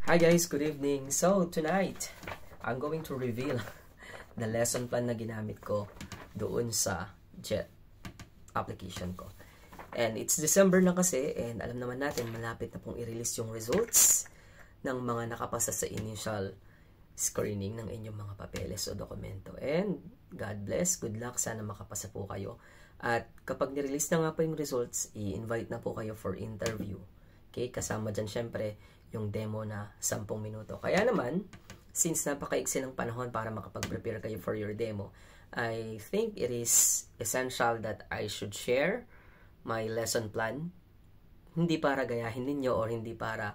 Hi guys, good evening. So tonight, I'm going to reveal the lesson plan na ginamit ko doon sa JET application ko. And it's December na kasi, and alam naman natin malapit na pong i-release yung results ng mga nakapasa sa initial screening ng inyong mga papeles o dokumento. And God bless, good luck, sana makapasa po kayo. At kapag nirelease na nga po yung results, i-invite na po kayo for interview. Okay, kasama dyan syempre yung demo na 10 minuto. Kaya naman, since napakaiksi ng panahon para makapag-prepare kayo for your demo, I think it is essential that I should share my lesson plan. Hindi para gayahin ninyo or hindi para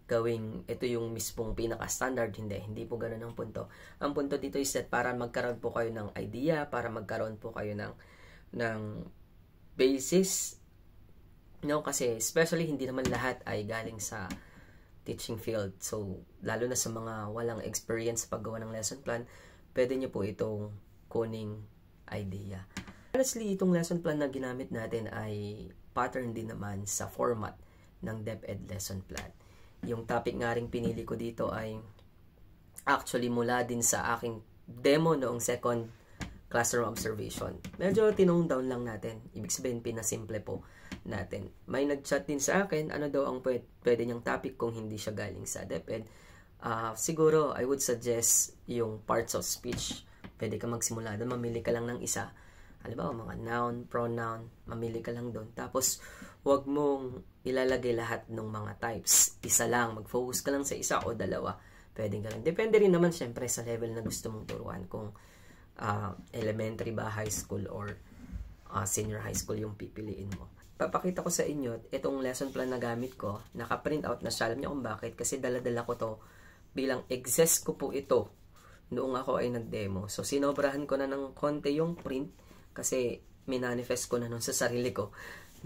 gawing ito yung mismong pinaka-standard. Hindi po ganun ang punto. Ang punto dito is that para magkaroon po kayo ng idea, para magkaroon po kayo ng basis. No, kasi especially hindi naman lahat ay galing sa teaching field. So, lalo na sa mga walang experience sa paggawa ng lesson plan, pwede nyo po itong kuning idea. Honestly, itong lesson plan na ginamit natin ay pattern din naman sa format ng DepEd lesson plan. Yung topic nga ring pinili ko dito ay actually mula din sa aking demo noong second classroom observation. Medyo tinong down lang natin. Ibig sabihin, pinasimple po natin. May nag-chat din sa akin, ano daw ang pwede niyang topic kung hindi siya galing sa DepEd. Siguro, I would suggest yung parts of speech. Pwede ka magsimula doon, mamili ka lang ng isa. Halimbawa, mga noun, pronoun, mamili ka lang doon. Tapos, wag mong ilalagay lahat ng mga types. Isa lang, mag-focus ka lang sa isa o dalawa. Pwede ka lang. Depende rin naman syempre sa level na gusto mong turuan. Kung elementary ba, high school, or senior high school yung pipiliin mo. Papakita ko sa inyo, itong lesson plan na gamit ko, naka-print out na siya. Alam niyo kung bakit? Kasi dala-dala ko to bilang excess ko po ito noong ako ay nag-demo. So, sinobrahan ko na ng konti yung print kasi minanifest ko na nun sa sarili ko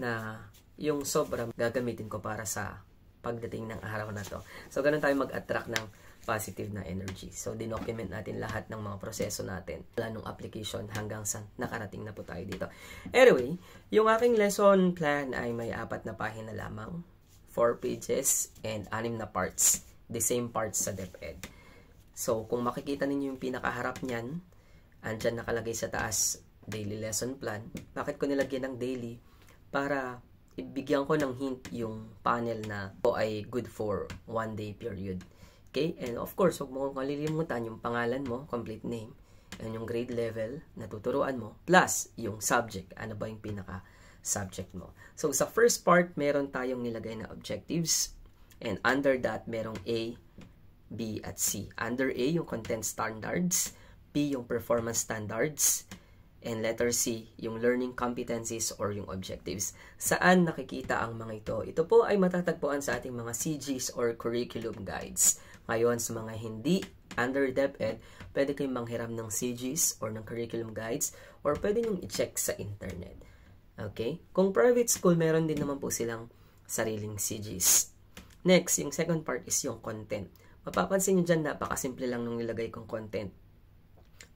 na yung sobra gagamitin ko para sa pagdating ng araw na to. So, ganun tayo mag-attract ng positive na energy. So, dinocument natin lahat ng mga proseso natin mula nung application hanggang sa nakarating na po tayo dito. Anyway, yung aking lesson plan ay may 4 na pahina lamang, 4 pages, and 6 na parts. The same parts sa DepEd. So, kung makikita ninyo yung pinakaharap niyan, andyan nakalagay sa taas, daily lesson plan. Bakit ko nilagyan ng daily? Para ibigyan ko ng hint yung panel na ito ay good for 1 day period. Okay? And of course, huwag mo kalilimutan yung pangalan mo, complete name, and yung grade level na tuturuan mo, plus yung subject. Ano ba yung pinaka-subject mo? So, sa first part, meron tayong nilagay na objectives. And under that, merong A, B, at C. Under A, yung content standards. B, yung performance standards. And letter C, yung learning competencies or yung objectives. Saan nakikita ang mga ito? Ito po ay matatagpuan sa ating mga CGs or curriculum guides. Ngayon, sa mga hindi under DepEd, pwede kayong manghiram ng CGs or ng curriculum guides or pwede nyo i-check sa internet. Okay? Kung private school, meron din naman po silang sariling CGs. Next, yung second part is yung content. Mapapansin nyo dyan, napakasimple lang nung nilagay kong content.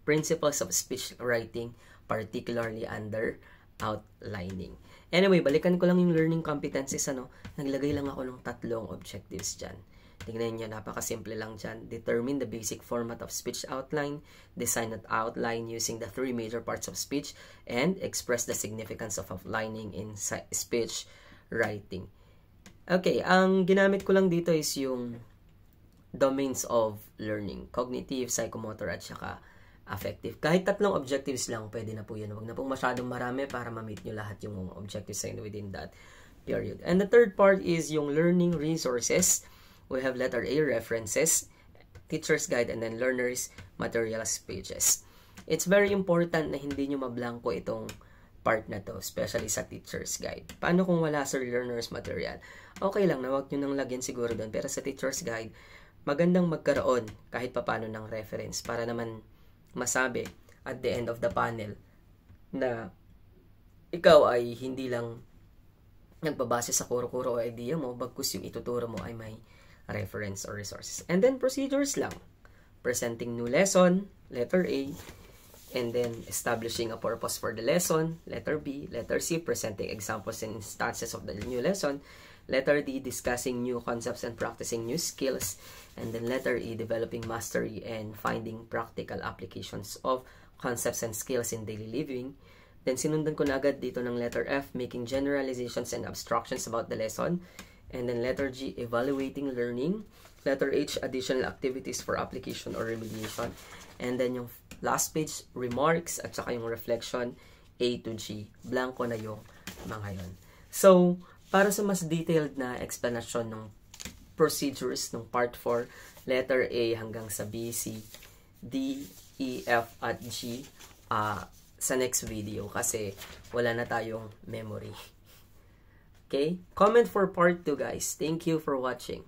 Principles of speech writing, particularly under outlining. Anyway, balikan ko lang yung learning competencies. Naglagay lang ako ng 3 objectives dyan. Tingnan nyo, napakasimple lang dyan. Determine the basic format of speech outline, design an outline using the 3 major parts of speech, and express the significance of outlining in speech writing. Okay, ang ginamit ko lang dito is yung domains of learning. Cognitive, psychomotor, at saka affective. Kahit 3 objectives lang, pwede na po yun. Huwag na pong masyadong marami para ma-meet nyo lahat yung mga objectives within that period. And the third part is yung learning resources. We have letter A, references, teacher's guide, and then learner's materials pages. It's very important na hindi nyo mablangko itong part na to, especially sa teacher's guide. Paano kung wala sa learner's material? Okay lang na wag nyo nang lagyan siguro doon. Pero sa teacher's guide, magandang magkaroon kahit papano ng reference para naman masabi at the end of the panel na ikaw ay hindi lang nagbabase sa kuro-kuro o idea mo, bagkus yung ituturo mo ay may reference or resources. And then procedures lang. Presenting new lesson, letter A, and then establishing a purpose for the lesson, letter B, letter C, presenting examples and instances of the new lesson, Letter D, discussing new concepts and practicing new skills. And then letter E, developing mastery and finding practical applications of concepts and skills in daily living. Then sinundan ko na agad dito ng letter F, making generalizations and abstractions about the lesson. And then letter G, evaluating learning. Letter H, additional activities for application or remediation. And then yung last page, remarks at saka yung reflection, A to G. Blanco na yung mga yon. So, para sa mas detailed na explanation ng procedures ng part 4, letter A hanggang sa B, C, D, E, F, at G, sa next video kasi wala na tayong memory. Okay? Comment for part 2, guys. Thank you for watching.